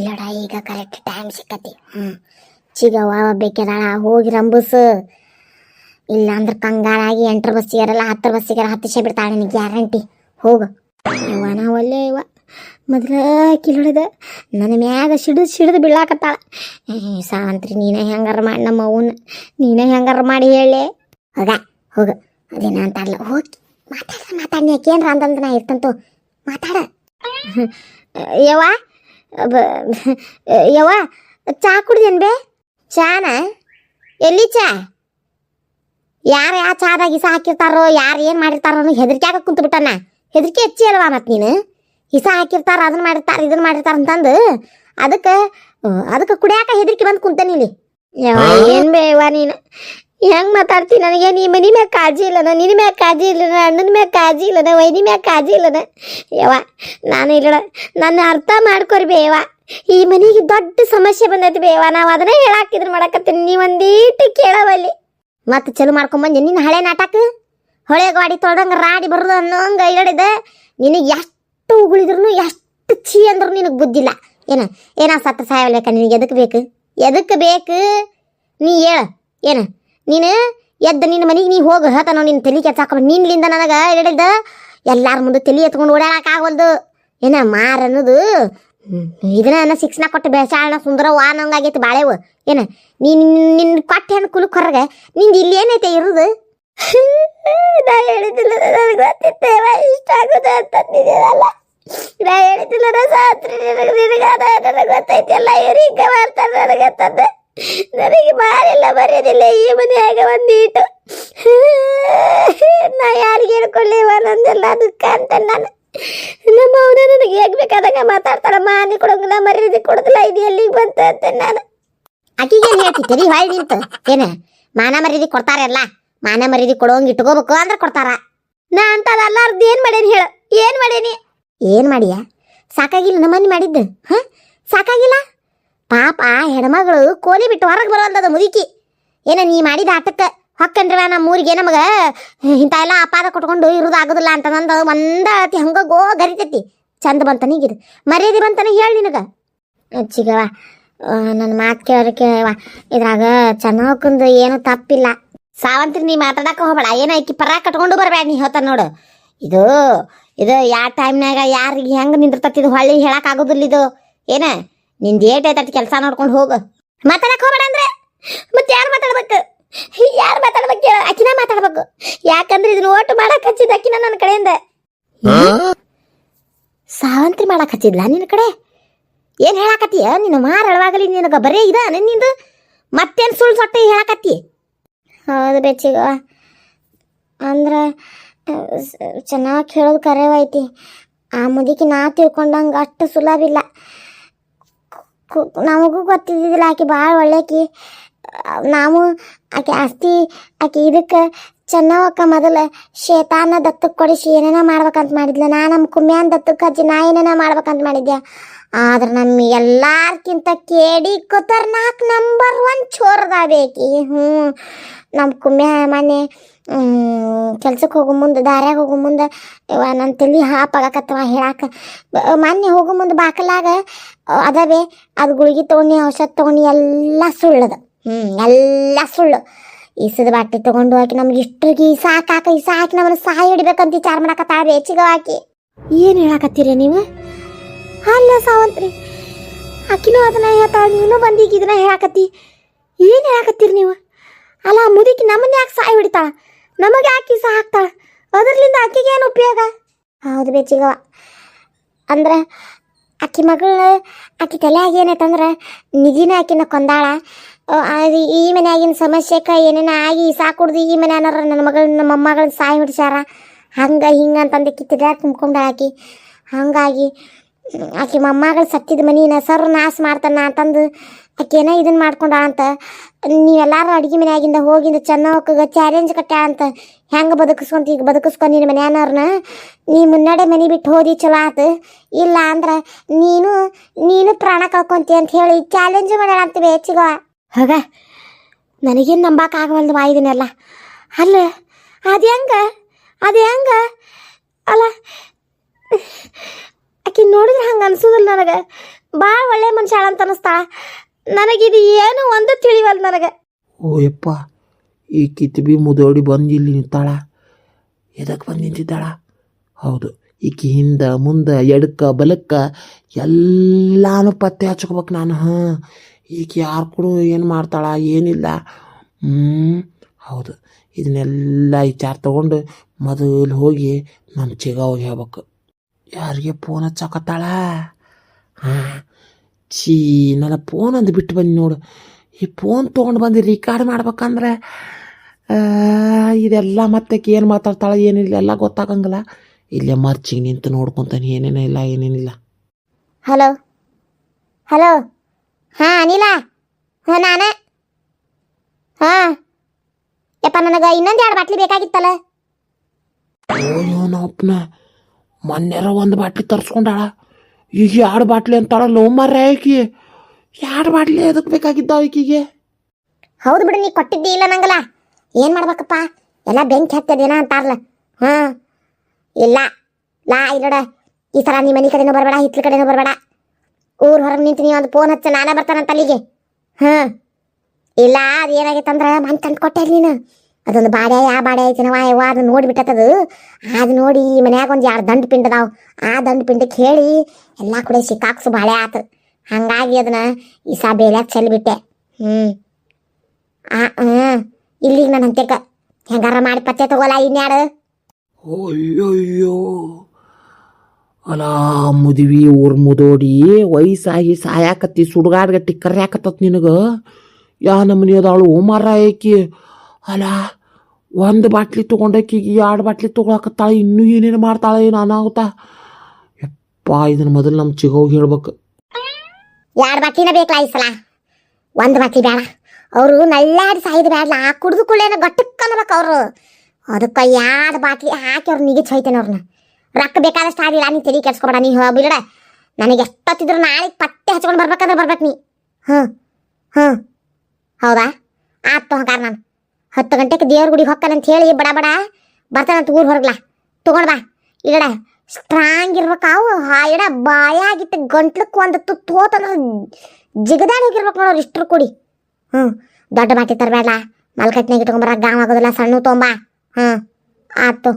ಇಲ್ಲಡ ಈಗ correct time ಸಿಕ್ಕತಿ. ಚಿಗವ್ವ ಬೇಕಿದಾಳ ಹೋಗಿ ರಂಬುಸು. ಇಲ್ಲ ಅಂದ್ರೆ ಕಂಗಾಲಾಗಿ 8 ಬಸ್ಸಿಗಾರಲ್ಲ 10 ಬಸ್ಸಿಗಾರ 10 ಬಿಡ್ತಾಳೆ ನಿನಗೆ ಗ್ಯಾರಂಟಿ. ಹೋಗು ಯವ್ವ ನಾವು ಅಲ್ಲೇ ಇವ ಮೊದಲ ಕಿಲೋಡಿದ ನನ್ನ ಮ್ಯಾಗ ಸಿಡಿದು ಬೀಳಾಕತ್ತಾಳ. ಸಾವಂತ್ರಿ ನೀನೇ ಹೆಂಗಾರ ಮಾಡಿ ನಮ್ಮ ಅವನ್ನ ನೀನೇ ಹೆಂಗಾರ ಮಾಡಿ ಹೇಳಿ ಹೋಗ ಅದೇನ ಅಂತಾರಲ್ಲ ಹೋಗಿ ಮಾತಾಡಿ ಯಾಕೇನ್ರ ಅಂತಂದ್ರೆ ನಾ ಇರ್ತಂತು ಮಾತಾಡ. ಯವ್ವ ಯವ್ವ ಚಾ ಕುಡ್ದೇನು ಬೇ? ಚಾನ ಎಲ್ಲಿ ಚಾ? ಯಾರು ಯಾವ ಚಾದಾಗ ಇಸ ಹಾಕಿರ್ತಾರೋ ಯಾರು ಏನು ಮಾಡಿರ್ತಾರೋ ಅನ್ನೋ ಹೆದರಿಕೆ ಕುಂತು ಬಿಟ್ಟನ. ಹೆದರಿಕೆ ಹೆಚ್ಚಿ ಅಲ್ವಾ ಮತ್ತೆ ನೀನು ಇಸ ಹಾಕಿರ್ತಾರ ಅದನ್ನ ಮಾಡಿರ್ತಾರ ಇದನ್ನ ಮಾಡಿರ್ತಾರ ಅಂತಂದು ಅದಕ್ಕೆ ಕುಡಿಯಾಕ ಹೆದರಿಕೆ ಬಂದು ಕುಂತೇನಿ ಇಲ್ಲಿ. ಏನು ಬೇವ ನೀನು ಹೆಂಗೆ ಮಾತಾಡ್ತೀನಿ? ನನಗೆ ನೀ ಮನಿ ಮ್ಯಾಗ ಕಾಳಜಿ ಇಲ್ಲನ, ನಿನ್ನ ಮ್ಯಾಗ ಕಾಳಜಿ ಇಲ್ಲನ, ಅಣ್ಣನ ಮ್ಯಾಗ ಕಾಳಜಿ ಇಲ್ಲನ, ವೈನಿ ಮ್ಯಾಗ ಕಾಳಜಿ ಇಲ್ಲನ. ಯವ್ವ ನಾನು ಇಲ್ಲ ನನ್ನ ಅರ್ಥ ಮಾಡ್ಕೊರಿ ಬೇವ. ಈ ಮನೆಗೆ ದೊಡ್ಡ ಸಮಸ್ಯೆ ಬಂದೈತಿ ಬೇವ. ನಾವು ಅದನ್ನೇ ಹೇಳಾಕಿದ್ರು ಮಾಡಕತ್ತೀನಿ, ನೀವೊಂದೀಟು ಕೇಳವಲ್ಲಿ. ಮತ್ತೆ ಚಲೋ ಮಾಡ್ಕೊಂಬಂದೆ ನಿನ್ನ ಹಳೆ ನಾಟಕ. ಹೊಳೆ ಗಾಡಿ ತೊಳ್ದಂಗೆ ರಾಡಿ ಬರೋದು ಅನ್ನೋಂಗೆ ಹೇಳಿದೆ. ನಿನಗೆ ಎಷ್ಟು ಉಗುಳಿದ್ರು ಎಷ್ಟು ಛೀ ಅಂದ್ರೂ ನಿನಗೆ ಬುದ್ಧಿಲ್ಲ. ಏನ ಸತ್ತ ಸಾಯಲೇಕ ನಿನಗೆ ಎದಕ್ಕೆ ಬೇಕು ನೀ ಹೇಳ. ನೀನು ಎದ್ದು ನಿನ್ನ ಮನೆಗೆ ನೀ ಹೋಗು ಹೇಳ್ತಾನೋ ನಿನ್ನ ತಲೆ ಕೆಚ್ಚಾಕೊಂಡು. ನಿನ್ನಿಂದ ನನಗೆ ಹೇಳಿದ ಎಲ್ಲಾರ ಮುಂದೆ ತಲೆ ಎತ್ಕೊಂಡು ಓಡಾಡಕ್ಕಾಗವಲ್ದು. ಮಾರ ಅನ್ನೋದು ಇದನ್ನ ಶಿಕ್ಷಣ ಕೊಟ್ಟು ಬೆಳೆಸಾಳನ ಸುಂದರವ್ವ ಅನ್ನೋಂಗಾಗೈತಿ ಬಾಳೆವು. ನಿನ್ನ ಕೊಟ್ಟೆ ಹೆಣ್ಣು ಕುಲಕ್ಕೆ ಹೊರಗೆ ನಿಂದು ಇಲ್ಲಿ ಏನೈತೆ ಇರೋದು? ನಾ ಹೇಳಿದಿಲ್ಲ ನನಗೆ ಗೊತ್ತಿತ್ತೇವ ಇಷ್ಟ ಆಗೋದು ಅಂತಂದಿದ್ದೀರಲ್ಲ. ನಾ ಹೇಳಿದಿಲ್ಲ ಸಾತ್ರಿ ನನಗೆ ಗೊತ್ತೈತಿ ಎಲ್ಲ ಇವ್ರು ಹಿಂಗೆ ಮಾಡ್ತಾರೆ ನನಗಂತಂದೆ. ನನಗೆ ಮಾರಿಲ್ಲ ಬರೆಯೋದಿಲ್ಲ ಈ ಮನೆಯಾಗ ಒಂದೀಟು. ನಾ ಯಾರಿಗೆ ಹೇಳ್ಕೊಳ್ಳಿವ ನಂದೆಲ್ಲ ದುಃಖ ಅಂತ ನಾನು. ನಮ್ಮ ಅವನ ನನಗೆ ಹೇಗೆ ಬೇಕಾದಾಗ ಮಾತಾಡ್ತಾಳ. ಮಾನಿ ಕೊಡೋಂಗಿಲ್ಲ ಮರ್ಯಾದೆ ಕೊಡೋದಿಲ್ಲ. ಇದು ಎಲ್ಲಿಗೆ ಬಂತು ಅಂತ ನಾನು ಆಕಿಗೆ ಏನು ಹೇಳ್ತಿದ್ದೀರಿ? ಹೊಳ್ ನಿಂತು ಮಾನ ಮರ್ಯಾದೆ ಕೊಡ್ತಾರಲ್ಲ. ಮಾನ ಮರ್ಯಾದೆ ಕೊಡೋಂಗೆ ಇಟ್ಕೋಬೇಕು ಅಂದ್ರೆ ಕೊಡ್ತಾರ. ನಾ ಅಂತದ ಅಲ್ಲಾರ್ದು ಏನು ಮಾಡೇನಿ ಹೇಳು? ಏನು ಮಾಡಿಯ? ಸಾಕಾಗಿಲ್ಲ ನಮ್ಮನೆ ಮಾಡಿದ್ದು? ಸಾಕಾಗಿಲ್ಲ? ಪಾಪ ಹೆಣ್ಮಗಳು ಕೋಲಿ ಬಿಟ್ಟು ಹೊರಗೆ ಬರೋಲ್ದದ ಮುದುಕಿ. ನೀ ಮಾಡಿದ ಆಟಕ್ಕೆ ಹೊಕ್ಕಂಡ್ರವ ನಮ್ಮ ಊರಿಗೆ ನಮಗೆ ಇಂಥ ಎಲ್ಲ ಅಪಾದ ಕೊಟ್ಕೊಂಡು ಇರೋದು ಆಗೋದಿಲ್ಲ ಅಂತಂದು ಒಂದತಿ ಹಂಗೋ ಗರಿತೈತಿ. ಚಂದ ಬಂತಾನೆ ಈಗಿದು ಮರ್ಯಾದೆ ಬಂತಾನೆ ಹೇಳಿ ನಿನಗೆ. ಚಿಗವ ನನ್ನ ಮಾತು ಕೇಳವ ಇದ್ರಾಗ ಚೆನ್ನಾಗಂದು ಏನು ತಪ್ಪಿಲ್ಲ. ಸಾವಂತ್ರಿ ನೀ ಮಾತಾಡಕ್ಕೆ ಹೋಗಬೇಡ. ಆಕಿ ಪರ ಕಟ್ಕೊಂಡು ಬರಬೇಡ. ನೀ ಹೇಳ್ತಾನೆ ನೋಡು ಇದು ಯಾವ ಟೈಮ್ನಾಗ ಯಾರಿಗೆ ಹೆಂಗೆ ನಿಂದಿರ್ತತಿ ಇದು ಹೊಳ್ಳಿ ಹೇಳಕ್ಕಾಗೋದಿಲ್ಲ. ಇದು ನಿಂದು ಏಟೈತತಿ ಕೆಲಸ ನೋಡ್ಕೊಂಡು ಹೋಗು. ಮಾತಾಡಕ್ಕೆ ಹೋಗಬೇಡ ಅಂದ್ರೆ ಮತ್ತೆ ಯಾರು ಮಾತಾಡ್ಬೇಕು ಹೇಳ? ಅಕ್ಕಿನ ಮಾತಾಡ್ಬೇಕು. ಯಾಕಂದ್ರೆ ಇದನ್ನ ಓಟು ಮಾಡಕ್ ಹಚ್ಚಿದ ಅಕ್ಕಿನ ನನ್ನ ಕಡೆಯಿಂದ. ಸಾವಂತ್ರಿ ಮಾಡಕ್ ಹಚ್ಚಿದ್ಲಾ ನಿನ್ನ ಕಡೆ? ಏನು ಹೇಳಾಕತ್ತೀಯ ನೀನು? ಮಾರಳವಾಗಲಿ ನಿನಗೆ ಬರೇ ಇದ ನಿಂದು ಮತ್ತೇನು ಸುಳ್ಳು ಸೊಟ್ಟೆ ಹೇಳಾಕತ್ತಿ? ಹೌದು ಬೆಚ್ಚಿಗ ಅಂದ್ರೆ ಚೆನ್ನಾಗಿ ಹೇಳೋದು ಕರೆವೈತಿ. ಆ ಮುದುಕಿ ನಾ ತಿಳ್ಕೊಂಡಂಗೆ ಅಷ್ಟು ಸುಲಭಿಲ್ಲ. ನಮಗೂ ಗೊತ್ತಿದ್ದಿಲ್ಲ ಆಕೆ ಭಾಳ ಒಳ್ಳೆಕಿ. ನಾವು ಆಕೆ ಇದಕ್ಕೆ ಚೆನ್ನವಕ್ಕ ಮೊದಲು ಶೇತಾನ ದತ್ತಕ್ಕೆ ಕೊಡಿಸಿ ಏನೇನೋ ಮಾಡ್ಬೇಕಂತ ಮಾಡಿದ್ಲ. ನಾ ನಮ್ಮ ಕುಮ್ಯಾನ್ ದತ್ತಕ್ಕೆ ಹಚ್ಚಿ ನಾ ಏನೇನೋ ಮಾಡ್ಬೇಕಂತ ಮಾಡಿದ್ದೆ. ಆದ್ರೆ ನಮ್ಮ ಎಲ್ಲಾರ್ಕಿಂತ ಕೇಡಿ ಖತರ್ನಾಕ್ ನಂಬರ್ 1 ಚೋರದಾಬೇಕಿ. ನಮ್ಮ ಕುಮ್ಯ ಮೊನ್ನೆ ಕೆಲ್ಸಕ್ಕೆ ಹೋಗೋ ಮುಂದೆ ದಾರ್ಯಾಗ ಹೋಗೋ ಮುಂದೆ ನನ್ನ ತಲೆ ಹಾಪಾಗಕತ್ತವ ಹೇಳಾಕ. ಮೊನ್ನೆ ಹೋಗೋ ಮುಂದೆ ಬಾಕಲಾಗ ಅದವೇ ಅದು ಗುಳಿಗೆ ತೊಗೊಂಡು ಔಷಧ ತೊಗೊಂಡು ಎಲ್ಲ ಸುಳ್ಳದ. ಎಲ್ಲ ಸುಳ್ಳು. ಈಸದ ಬಾಟ್ಲಿ ತೊಗೊಂಡು ಹಾಕಿ ನಮ್ಗೆ ಇಷ್ಟ್ರಿಗೆ ಸಾಕಾಕಿ ನಮ್ಮನ್ನು ಸಹಾಯ ಹಿಡಿಬೇಕಂತ ವಿಚಾರ ಮಾಡಕತ್ತಾಳ ರೇಚಿಗ ಹಾಕಿ. ಏನು ಹೇಳಾಕತ್ತೀರ ನೀವು? ಅಲ್ಲ ಸಾವಂತ್ರಿ ಆಕಿನೂ ಅದನ್ನ ಹೇಳ್ತಾಳ, ನೀನು ಬಂದೀಗ ಇದನ್ನ ಹೇಳಾಕತ್ತಿ. ಏನು ಹೇಳಾಕತ್ತೀರಿ ನೀವು? ಅಲ್ಲ ಮುದುಕಿ ನಮ್ಮನ್ನ ಯಾಕೆ ಸಾಯಿ ಹಿಡಿತಾಳ? ನಮಗೆ ಆಕಿ ಸಹ ಹಾಕ್ತಾಳ. ಅದರ್ಲಿಂದ ಆಕಿಗೆ ಏನು ಉಪಯೋಗ? ಹೌದು ಬೇಚಿಗವ. ಅಂದ್ರೆ ಆಕಿ ಮಗಳು ಆಕಿ ತಲೆಯಾಗ ಏನೈತಂದ್ರೆ ನಿಧಿನ ಆಕಿನ ಕೊಂದಾಳ. ಈ ಮನೆಯಾಗಿನ ಸಮಸ್ಯೆಗೆ ಏನೇನ ಆಗಿ ಸಾಕುಡ್ದು ಈ ಮನೆಯವ್ರ ನನ್ನ ನಮ್ಮ ಮೊಮ್ಮಗಳನ್ನ ಸಾಯಿ ಹೊಡಿಸ್ಯಾರ ಹಂಗೆ ಹಿಂಗೆ ಅಂತಂದು ಕಿತ್ತಿಡ್ಯಾಕ ತುಂಬ್ಕೊಂಡಾಳ ಆಕಿ. ಹಾಗಾಗಿ ಆಕೆ ಮೊಮ್ಮಗಳು ಸತ್ತಿದ ಮನಿನ ಸರ್ ನಾಶ ಮಾಡ್ತಾನ ಅಂತಂದು ಆಕೆನ ಇದನ್ನ ಮಾಡ್ಕೊಂಡಾಳ ಅಂತ. ನೀವೆಲ್ಲರೂ ಅಡುಗೆ ಮನೆಯಾಗಿಂದ ಹೋಗಿಂದ ಚೆನ್ನವಕ್ಕಗೆ ಚಾಲೆಂಜ್ ಕಟ್ಟ್ಯಾಳ ಅಂತ. ಹೆಂಗೆ ಬದುಕಿಸ್ಕೊಂತ ಈಗ ಬದುಕಿಸ್ಕೊಂಡು ನಿನ್ನ ಮನೆಯವ್ರನ್ನ ನೀ ಮುನ್ನಡೆ ಮನೆ ಬಿಟ್ಟು ಹೋದಿ ಚಲೋ ಆತು. ಇಲ್ಲ ಅಂದ್ರೆ ನೀನು ಪ್ರಾಣ ಕಳ್ಕೊಂತಿ ಅಂತ ಹೇಳಿ ಚಾಲೆಂಜ್ ಮಾಡ್ಯಾಳ ಅಂತ ಹೆಚ್ಚಿಗ. ಹಾಗ ನನಗೇನು ನಂಬಕ್ಕಾಗವಲ್ದು ಇದನ್ನೆಲ್ಲ. ಅಲ್ಲ ಅದು ಹೆಂಗ ಅಲ್ಲ ಆಕೆ ನೋಡಿದ್ರೆ ಹಂಗೆ ಅನ್ಸೋದಿಲ್ಲ ನನಗೆ. ಭಾಳ ಒಳ್ಳೆ ಮನುಷ್ಯ ಅಂತ ಅನಿಸ್ತಾಳ. ನನಗಿದು ಏನು ಒಂದು ತಿಳಿವಲ್ಲ ನನಗೆ. ಓ ಯಪ್ಪ, ಈ ಕಿತ್ಬಿ ಮುದೋಡಿ ಬಂದು ಇಲ್ಲಿ ನಿಂತಾಳ. ಎದಕ್ಕೆ ಬಂದು ನಿಂತಿದ್ದಾಳ? ಹೌದು, ಈಕಿ ಹಿಂದೆ ಮುಂದೆ ಎಡಕ್ಕೆ ಬಲಕ್ಕೆ ಎಲ್ಲಾನು ಪತ್ತೆ ಹಚ್ಕೋಬೇಕು ನಾನು. ಈಕಿ ಯಾರು ಕೂಡ ಏನು ಮಾಡ್ತಾಳ ಏನಿಲ್ಲ. ಹೌದು, ಇದನ್ನೆಲ್ಲ ವಿಚಾರ ತಗೊಂಡು ಮೊದಲು ಹೋಗಿ ನಮ್ಮ ಚಿಗವ್ಗೆ ಹೇಳ್ಬೇಕು. ಯಾರಿಗೆ ಫೋನ್ ಹಚ್ಚಾಕತ್ತಾಳ? ಚೀ, ನನ್ನ ಫೋನ್ ಅಂದು ಬಿಟ್ಟು ಬಂದು ನೋಡು. ಈ ಫೋನ್ ತೊಗೊಂಡು ಬಂದು ರಿಕಾರ್ಡ್ ಮಾಡ್ಬೇಕಂದ್ರೆ ಇದೆಲ್ಲ ಮತ್ತೆ ಏನು ಮಾತಾಡ್ತಾಳೆ ಏನಿಲ್ಲ ಎಲ್ಲ ಗೊತ್ತಾಗಂಗಿಲ್ಲ. ಇಲ್ಲೇ ಮರ್ಚಿಗೆ ನಿಂತು ನೋಡ್ಕೊತಾನೆ ಏನೇನಿಲ್ಲ ಏನೇನಿಲ್ಲ. ಹಲೋ ಹಲೋ, ಹಾಂ ಅನಿಲ, ಹಾಂ ನಾನೇ. ಹಾಂ ಯಪ್ಪ, ನನಗೆ ಇನ್ನೊಂದು 2 ಬಾಟ್ಲಿ ಬೇಕಾಗಿತ್ತಲ್ಲ. ಅಯ್ಯೋ ನಪ್ಪನ, ಮೊನ್ನೆರ ಒಂದು ಬಾಟ್ಲಿ ತರಿಸ್ಕೊಂಡಾಳ, ಈಗ 2 ಬಾಟ್ಲಿ ಅಂತಾಳ. ಲೋ ಮಾರ್ರೆ ಆಕಿ 2 ಬಾಟ್ಲಿ ಅದಕ್ಕೆ ಬೇಕಾಗಿದ್ದಾವ ಈಕಿಗೆ. ಹೌದು ಬಿಡು, ನೀ ಕೊಟ್ಟಿದ್ದಿ ಇಲ್ಲ ನಂಗಲ್ಲ. ಏನು ಮಾಡ್ಬೇಕಪ್ಪ, ಎಲ್ಲ ಬೆಂಕಿ ಹತ್ತದೇನ ಅಂತಾರಲ್ಲ. ಹಾಂ ಇಲ್ಲ ಇಲ್ಲೋಡ, ಈ ಸಲ ನೀ ಮನೆ ಕಡೆನೂ ಬರಬೇಡ, ಹಿತ್ಲ ಕಡೆನೂ ಬರಬೇಡ. ಊರು ಹೊರಗೆ ನಿಂತು ನೀವು ಒಂದು ಫೋನ್ ಹಚ್ಚ, ನಾನೇ ಬರ್ತಾನಂತ ಅಲ್ಲಿಗೆ. ಹಾಂ ಇಲ್ಲ, ಅದು ಏನಾಗೈತಂದ್ರೆ ಮನೆ ತಂದು ಕೊಟ್ಟೆ ನೀನು. ಅದೊಂದು ಬಾಡೆ ಐತಿ ನಾವು ಯವ್ವ, ಅದು ನೋಡಿಬಿಟ್ಟದು. ಅದು ನೋಡಿ ಈ ಮನ್ಯಾಗ ಒಂದು 2 ದಂಡು ಪಿಂಡ್ ಅದಾವು. ಆ ದಂಡು ಪಿಂಡಕ್ಕೆ ಹೇಳಿ ಎಲ್ಲ ಕೂಡ ಸಿಕ್ಕಾಕ್ಸು ಬಾಳೆ ಆತು. ಹಾಗಾಗಿ ಅದನ್ನ ಈ ಸಾ ಬೇಲ್ಯಾಗ ಚೆಲ್ಬಿಟ್ಟೆ. ಇಲ್ಲಿಗೆ ನಾನು ಅಂತ್ಯಕ್ಕೆ ಹೆಂಗಾರ ಮಾಡಿ ಪತ್ತೆ ತಗೋಲ್ಲ ಇನ್ಯಾಡು. ಅಯ್ಯಯ್ಯೋ, ಅಲ್ಲ ಮುದಿವಿ ಊರ್ ಮುದೋಡಿ ವಯಸ್ಸಾಗಿ ಸಾಯಾಕತ್ತಿ, ಸುಡುಗಾಡ್ಗಟ್ಟಿ ಕರ್ಯಾಕತ್ತತ್ ನಿನಗೆ. ಯಾ ನಮ್ಮನಿ ಅದಾಳು ಮಾರ ಆಕಿ. ಅಲ್ಲ, 1 ಬಾಟ್ಲಿ ತೊಗೊಂಡಕ್ಕಿಗೆ 2 ಬಾಟ್ಲಿ ತೊಗೊಳಕತ್ತಾಳೆ. ಇನ್ನೂ ಏನೇನು ಮಾಡ್ತಾಳೆ, ಏನು ಅನಾಹುತ. ಯಪ್ಪ, ಇದನ್ನ ಮೊದಲು ನಮ್ಮ ಚಿಗೋಗಿ ಹೇಳ್ಬೇಕು. 2 ಬಾಟ್ಲಿನ ಬೇಕಲ್ಲ ಈ ಸಲ, 1 ಬಾಟ್ಲಿ ಬೇಡ. ಅವರು ನಳ್ಳಾಡಿ ಸಾಯ್ದು ಬೇಡಲ್ಲ, ಕುಡ್ದು ಕುಳ್ಳೇನ ಗಟ್ಟಕ್ಕೆ ಅನ್ಬೇಕು ಅವರು. ಅದಕ್ಕೆ 2 ಬಾಟ್ಲಿ ಹಾಕಿ ಅವ್ರು ನಿಗಿച്ച് ಹೋಯ್ತೇನೆ ಅವ್ರನ್ನ. ರೊಕ್ಕ ಬೇಕಾದಷ್ಟು ಆಗಿಲ್ಲ, ನೀ ತಲೆ ಕೆಡ್ಸ್ಕೊಬೇಡ. ನೀ ಬಿಡ, ನನಗೆ ಎಷ್ಟೊತ್ತಿದ್ರು ನಾಳೆ ಪತ್ತೆ ಹಚ್ಕೊಂಡು ಬರ್ಬೇಕಂದ್ರೆ ಬರ್ಬೇಕು ನೀ. ಹೌದಾ, ಆಯ್ತು. ಹಂಗಾರೆ ನಾನು 10 ಗಂಟೆಗೆ ದೇವ್ರ ಗುಡಿಗೆ ಹೊಕ್ಕನಂತ ಹೇಳಿ ಬಡ ಬರ್ತಾನಂತ ಊರು ಹೊರಗ್ಲಾ ತೊಗೊಂಡು ಬಾ. ಇಡ ಸ್ಟ್ರಾಂಗ್ ಇರ್ಬೇಕು ಅವು. ಇಡ ಬಾಯಾಗಿಟ್ಟು ಗಂಟ್ಲಕ್ಕೆ ಒಂದು ತುತ್ತು ಹೋತಂದ್ರೆ ಜಿಗದಾಡಿ ಹೋಗಿರ್ಬೇಕು ನೋಡೋರು ಇಷ್ಟರು ಕೂಡಿ. ದೊಡ್ಡ ಬಾಟಿ ತರಬೇಡ, ಮಲ್ಕಟ್ನಾಗ ಇಟ್ಕೊಂಬರ, ಗಾಮ್ ಆಗೋದಿಲ್ಲ, ಸಣ್ಣ ತೊಂಬ. ಆಯ್ತು.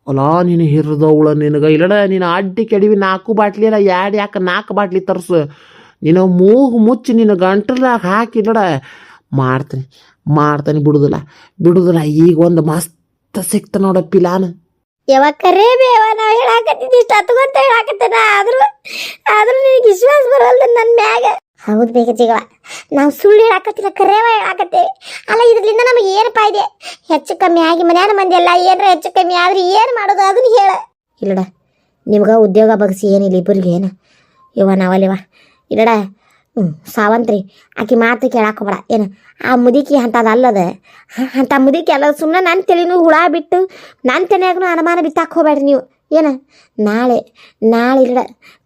ಅಲ್ಲ, ನೀನು ಹಿರಿದವಳ ನಿನಗೆ. ಇಲ್ಲಡ, ನೀನು ಅಡ್ಡಿ ಕೆಡವಿ 4 ಬಾಟ್ಲಿ ಅಲ್ಲ 2 ಯಾಕೆ 4 ಬಾಟ್ಲಿ ತರಿಸು. ನೀನು ಮೂಗು ಮುಚ್ಚಿ ನಿನ್ನ ಗಂಟಲಾಗ ಹಾಕಿ ಇಲ್ಲಡ ಮಾಡ್ತಾನೆ ಬಿಡುದಿಲ್ಲ. ಈಗ ಒಂದು ಮಸ್ತ್ ಸಿಕ್ತ ನೋಡ ಪಿಲಾನ್. ಯಾವಾಗ ಕರೇ ಬೇವ, ನಾವು ಹೇಳಾಕತ್ತಿದ್ದು ಇಷ್ಟು ಹತ್ಕೊಂತ ಹೇಳಾಕತ್ತೇನ. ಆದ್ರೂ ನಿನಗೆ ವಿಶ್ವಾಸ ಬರಲ್ದ ನನ್ನ ಮ್ಯಾಗ. ಹೌದು ಬೇಗ ಜಿಗವ, ನಾವು ಸುಳ್ಳು ಹೇಳಾಕತ್ತಿಲ್ಲ, ಕರೇವ ಹೇಳಾಕತ್ತೇವೆ. ಅಲ್ಲ, ಇದರಿಂದ ನಮಗೆ ಏನು ಫಾಯ್ದೆ? ಹೆಚ್ಚು ಕಮ್ಮಿ ಆಗಿ ಮನ್ಯಾನ ಮಂದಿ ಎಲ್ಲ ಏನರ ಹೆಚ್ಚು ಕಮ್ಮಿ ಆದ್ರೆ ಏನು ಮಾಡೋದು ಅದನ್ನ ಹೇಳ. ಇಲ್ಲಡ, ನಿಮ್ಗೆ ಉದ್ಯೋಗ ಬಗ್ಸಿ ಏನಿಲ್ಲ ಇಬ್ಬರಿಗೆ ಏನು ಇವ ನಾವಲ್ಲಿವ. ಇಲ್ಲಡ, ಸಾವಂತ್ರಿ ಆಕಿ ಮಾತು ಕೇಳಾಕೋಬೇಡ. ಏನು ಆ ಮುದುಕಿ ಅಂತದ ಅಲ್ಲದ, ಅಂತ ಮುದುಕಿ ಅಲ್ಲ. ಸುಮ್ಮನೆ ನನ್ನ ತಲೆನೂ ಹುಳ ಬಿಟ್ಟು ನನ್ನ ತಲೆಯಾಗೂ ಅನುಮಾನ ಬಿತ್ತಾಕ ಹೋಗ್ಬೇಡ್ರಿ ನೀವು. ಏನು ನಾಳೆ ಇಲ್ಲ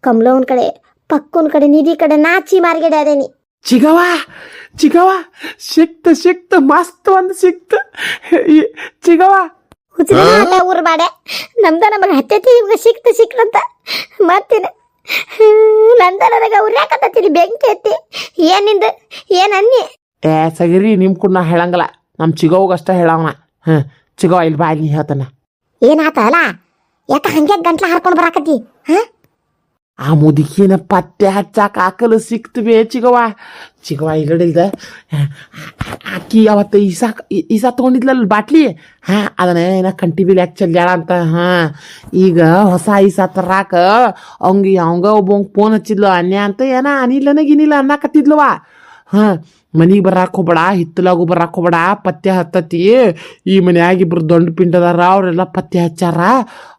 ಕಮಲವನ ಕಡೆ, ಪಕ್ಕನ ಕಡೆ, ನಿಧಿ ಕಡೆ ನಾಚಿ ಮಾರ್ಗಡೆ ಅದೇನಿ. ಚಿಗವ ಸಿಕ್ತ ಮಸ್ತ್ ಒಂದು ಸಿಕ್ತ ಚಿಗವ. ಊರು ಬಾಡೆ ನಮ್ದ ನಮಗೆ ಹತ್ತೈತಿ, ನಿಮ್ಗೆ ಸಿಕ್ತಂತ ಮತ್ತೇನೆ ನಂದ ನನಗೆ ಉರ್ಯಾಕತ್ತೀನಿ ಬೆಂಕಿ ಎತ್ತಿ. ಏನಿಂದ ಅನ್ನಿ ಸಗಿರಿ ನಿಮ್ ಕೂಡ ನಾ ಹೇಳಂಗಲ್ಲ, ನಮ್ಮ ಚಿಗವ್ಗಷ್ಟ ಹೇಳವ. ಚಿಗವ ಇಲ್ಲಿ ಬಾಯಿ ಹೇಳ್ತಾನ. ಏನಾತಲ್ಲ, ಯಾಕ ಹಂಗೆ ಗಂಟ್ಲ ಹಾರ್ಕೊಂಡು ಬರಾಕತ್ತಿ? ಆ ಮುದುಕಿನ ಪತ್ತೆ ಹಚ್ಚಾಕ ಹಾಕಲು ಸಿಕ್ತವೆ ಚಿಗವ ಇಲ್ಲಡಿಲ್ದ. ಆಕಿ ಅವತ್ತು ಈಸಾ ತಗೊಂಡಿದ್ಲಲ್ಲ ಬಾಟ್ಲಿ, ಅದನ್ನ ಏನ ಕಂಟಿ ಬಿಲ್ ಯಾಕೆ ಚೆಲ್ಯಾಳ ಅಂತ. ಈಗ ಹೊಸ ಈಸಾ ತರಾಕ ಅವಂಗ ಒಬ್ಬ ಫೋನ್ ಹಚ್ಚಿದ್ಲು ಅನ್ಯ ಅಂತ. ಏನ ಅನಿಲ್ಲನ ಅನ್ನಕತ್ತಿದ್ಲವ. ಮನಿಗೆ ಬರಾಕ್ ಹೋಗ್ಬೇಡ, ಹಿತ್ತಲಾಗೂ ಬರಾಕ್ ಹೋಗ್ಬೇಡ, ಪತ್ತೆ ಹತ್ತತಿ. ಈ ಮನ್ಯಾಗಿಬ್ರು ದೊಡ್ಡ ಪಿಂಡದಾರ, ಅವರೆಲ್ಲ ಪತ್ತೆ ಹಚ್ಚಾರ.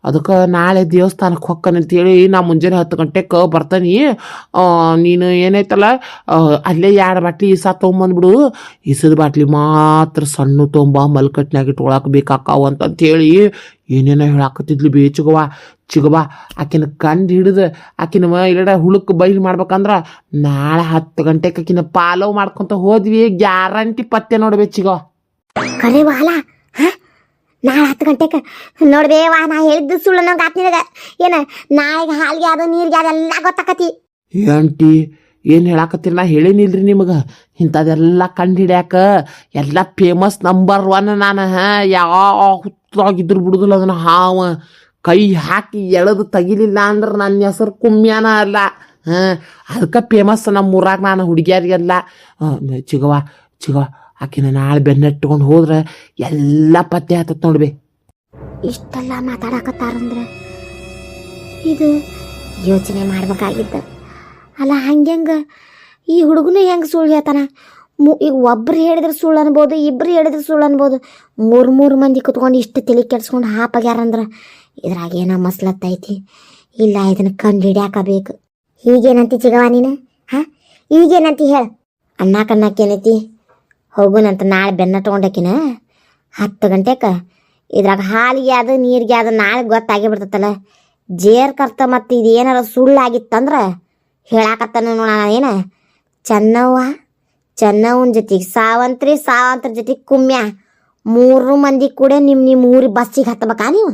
ಅದಕ್ಕೆ ನಾಳೆ ದೇವಸ್ಥಾನಕ್ಕೆ ಹೊಕ್ಕನಂತೇಳಿ ನಾ ಮುಂಜಾನೆ 10 ಗಂಟೆಗೆ ಬರ್ತಾನೆ. ನೀನು ಏನೈತಲ್ಲ ಅಲ್ಲೇ 2 ಬಾಟ್ಲಿ ಈಸಾ ತೊಗೊಂಬಂದ್ಬಿಡು. ಈಸದ ಬಾಟ್ಲಿ ಮಾತ್ರ ಸಣ್ಣ ತೊಂಬ, ಮಲ್ಕಟ್ನಾಗ ಇಟ್ಕೊಳಕ್ ಬೇಕಾಕಾವು ಅಂತಂತೇಳಿ ಏನೇನೋ ಹೇಳಾಕತ್ತಿದ್ಲು ಚಿಗವ. ಆಕಿನ ಕಂಡು ಹಿಡಿದು ಆಕಿನ ಇಲ್ಲಡ ಹುಳುಕ್ ಬೈಲ್ ಮಾಡ್ಬೇಕಂದ್ರ ನಾಳೆ 10 ಗಂಟೆಗೆ ಆಕಿನ ಪಾಲವ್ ಮಾಡ್ಕೊಂತ ಹೋದ್ವಿ, ಗ್ಯಾರಂಟಿ ಪತ್ತೆ ನೋಡ್ಬೇ ಚಿಗವ. ಕರೇವಾಲ ನಾಳೆ 10 ಗಂಟೆಗೆ ನೋಡ್ಬೇವಾ. ನಾ ಹೇಳಿದ್ದು ಸುಳ್ಳು ನಂಗೆ ಆತ್ ನಿನಗ. ಏನ ನಾಳೆಗೆ ಹಾಲಿಗೆ ಅದು ನೀರಿಗೆ ಅದೆಲ್ಲ ಗೊತ್ತಾಕತಿ. ಆಂಟಿ ಏನು ಹೇಳಾಕತ್ತೀರಿ ನಾ ಹೇಳೇನಿಲ್ರಿ ನಿಮಗೆ ಇಂಥದೆಲ್ಲ ಕಂಡು ಹಿಡ್ಯಾಕ ಎಲ್ಲ ಫೇಮಸ್ ನಂಬರ್ ಒನ್ ನಾನು ಯಾವ ಹುತ್ತಾಗಿದ್ರು ಬಿಡುದಿಲ್ಲ ಅದನ್ನು ಹಾವ ಕೈ ಹಾಕಿ ಎಳೆದು ತೆಗಿಲಿಲ್ಲ ಅಂದ್ರೆ ನನ್ನ ಹೆಸರು ಕುಮ್ಯಾನ ಅಲ್ಲ ಅದಕ್ಕೆ ಫೇಮಸ್ ನಮ್ಮ ಊರಾಗ ನಾನು ಹುಡುಗಿಯರಿಗೆಲ್ಲ ಚಿಗವ ಆಕಿನ ನಾಳೆ ಬೆನ್ನಟ್ಕೊಂಡು ಹೋದ್ರೆ ಎಲ್ಲ ಪತ್ತೆ ಆತತ್ ನೋಡ್ಬೇ. ಇಷ್ಟೆಲ್ಲ ಮಾತಾಡಕತ್ತಾರಂದ್ರೆ ಇದು ಯೋಚನೆ ಮಾಡ್ಬೇಕಾಗಿದ್ದ ಅಲ್ಲ. ಹಂಗೆ ಈ ಹುಡುಗನು ಹೆಂಗೆ ಸುಳ್ಳು ಹೇಳ್ತಾನ? ಈಗ ಒಬ್ರು ಹೇಳಿದ್ರೆ ಸುಳ್ಳು ಅನ್ಬೋದು, ಇಬ್ರು ಹೇಳಿದ್ರೆ ಸುಳ್ಳು ಅನ್ಬೋದು. ಮೂರು ಮಂದಿ ಕುತ್ಕೊಂಡು ಇಷ್ಟು ತಲೆ ಕೆಡ್ಸ್ಕೊಂಡು ಹಾಪಾಗ್ಯಾರಂದ್ರೆ ಇದ್ರಾಗ ಏನೋ ಮಸ್ಲತ್ತೈತಿ. ಇಲ್ಲ, ಇದನ್ನು ಕಂಡು ಹಿಡ್ಯಾಕಬೇಕು. ಹೀಗೇನಂತಿ ಚಿಗವ ನೀನು? ಈಗೇನಂತಿ ಹೇಳ. ಅನ್ನಕ್ಕೇನೈತಿ? ಹೋಗುನಂತ ನಾಳೆ ಬೆನ್ನ ತೊಗೊಂಡಕಿನ 10 ಗಂಟೆಗೆ. ಇದ್ರಾಗ ಹಾಲಿಗೆ ಅದು ನೀರಿಗೆ ಅದು ನಾಳೆ ಗೊತ್ತಾಗಿ ಬಿಡ್ತೈತಲ್ಲ. ಜೇರ್ ಕರ್ತ ಮತ್ತು ಇದು ಏನಾರ ಸುಳ್ಳಾಗಿತ್ತಂದ್ರೆ ಹೇಳಾಕತ್ತಾನ ನೋಡ. ಏನು ಚೆನ್ನವ್ವನ ಜೊತೆಗೆ ಸಾವಂತ್ರ ಜೊತೆಗೆ ಕುಮ್ಯ 3 ಮಂದಿ ಕೂಡ ನಿಮ್ಮ ಊರಿಗೆ ಬಸ್ಸಿಗೆ ಹತ್ತಬೇಕಾ ನೀವು?